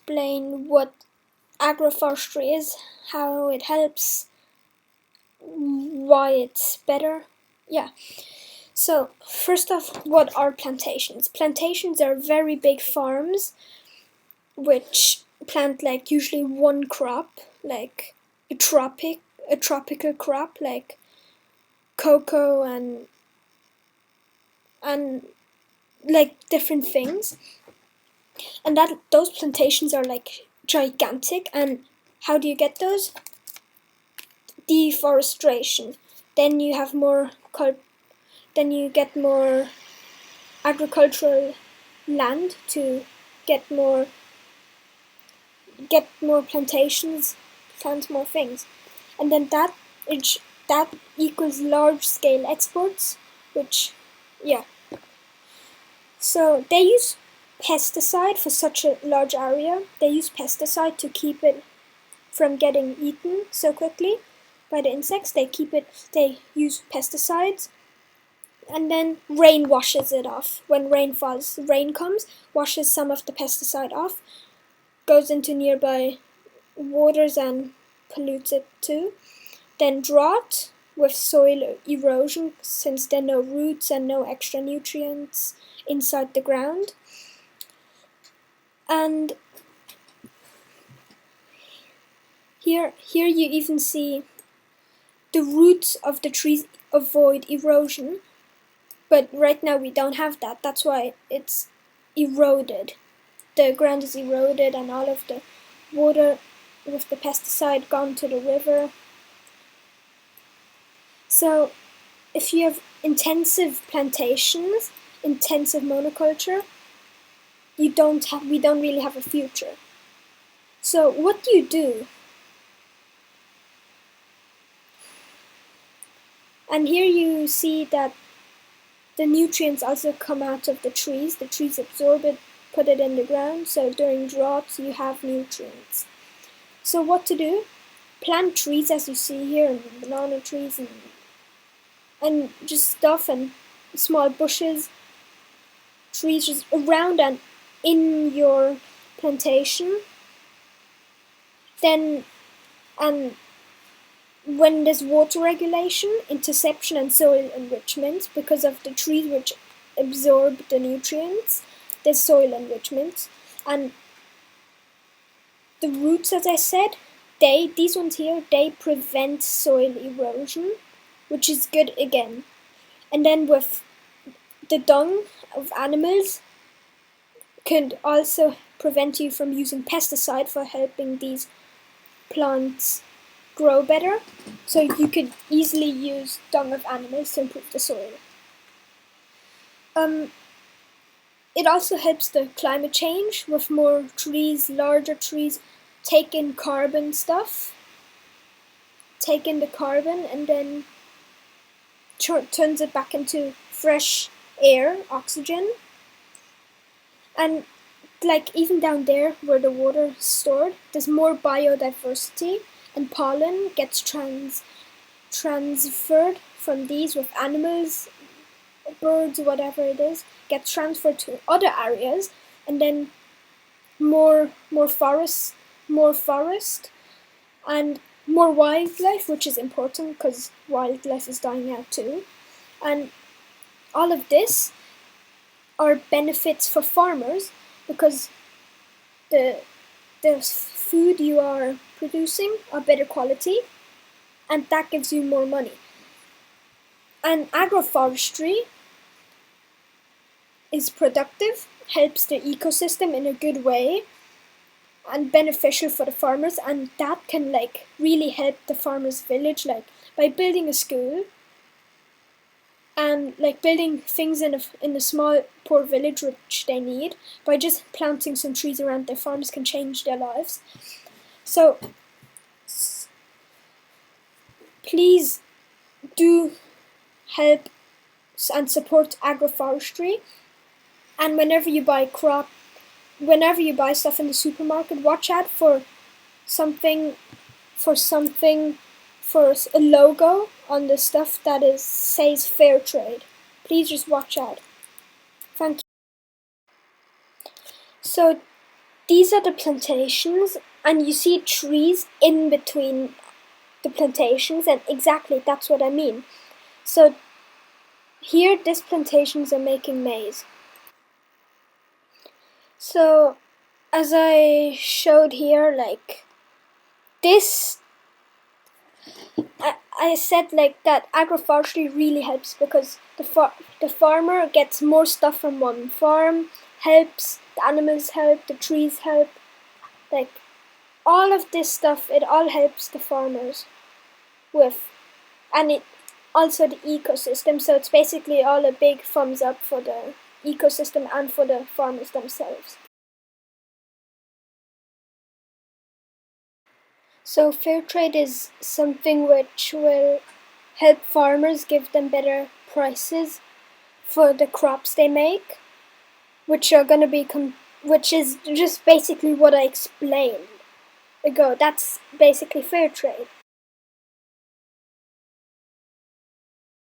explain what agroforestry is, how it helps, why it's better. Yeah. So, first off, what are plantations? Plantations are very big farms which plant like usually one crop, like a tropical crop like cocoa and like different things. And that those plantations are like gigantic. And how do you get those? Deforestation. Then you have more then you get more agricultural land to get more plantations, plant more things, and then that equals large scale exports, which so they use pesticide for such a large area. They use pesticide to keep it from getting eaten so quickly by the insects. They use pesticides, and then rain washes it off. When rain falls, rain comes, washes some of the pesticide off, goes into nearby waters and pollutes it too. Then drought with soil erosion, since there are no roots and no extra nutrients inside the ground. And here you even see the roots of the trees avoid erosion, but right now we don't have that. That's why it's eroded. The ground is eroded and all of the water with the pesticide gone to the river. So if you have intensive plantations, intensive monoculture, we don't really have a future. So what do you do? And here you see that the nutrients also come out of the trees. The trees absorb it, put it in the ground, so during droughts you have nutrients. So what to do? Plant trees, as you see here, and banana trees and just stuff, and small bushes, trees just around and in your plantation. Then, and when there's water regulation, interception and soil enrichment, because of the trees which absorb the nutrients, there's soil enrichment. And the roots, as I said, these ones here, they prevent soil erosion, which is good again. And then with the dung of animals can also prevent you from using pesticide for helping these plants grow better. So you could easily use dung of animals to improve the soil. It also helps the climate change with more trees, larger trees, take in carbon stuff, take in the carbon and then turns it back into fresh air, oxygen. And like even down there where the water is stored, there's more biodiversity, and pollen gets transferred from these with animals, birds, whatever it is, gets transferred to other areas, and then more forest and more wildlife, which is important because wildlife is dying out too. And all of this are benefits for farmers because the food you are producing are better quality, and that gives you more money. And agroforestry is productive, helps the ecosystem in a good way, and beneficial for the farmers, and that can like really help the farmers' village, like by building a school and like building things in a small poor village which they need. By just planting some trees around their farms can change their lives. So please do help and support agroforestry. And whenever you buy stuff in the supermarket, watch out for a logo on the stuff that says fair trade. Please just watch out. Thank you. So these are the plantations, and you see trees in between the plantations, and exactly that's what I mean. So here these plantations are making maize. So as I showed here, like this, I said like that agroforestry really helps because the farmer gets more stuff from one farm, helps, the animals help, the trees help, like all of this stuff, it all helps the farmers with, and it also the ecosystem, so it's basically all a big thumbs up for the ecosystem and for the farmers themselves. So fair trade is something which will help farmers, give them better prices for the crops they make, which are gonna be which is just basically what I explained ago. That's basically fair trade.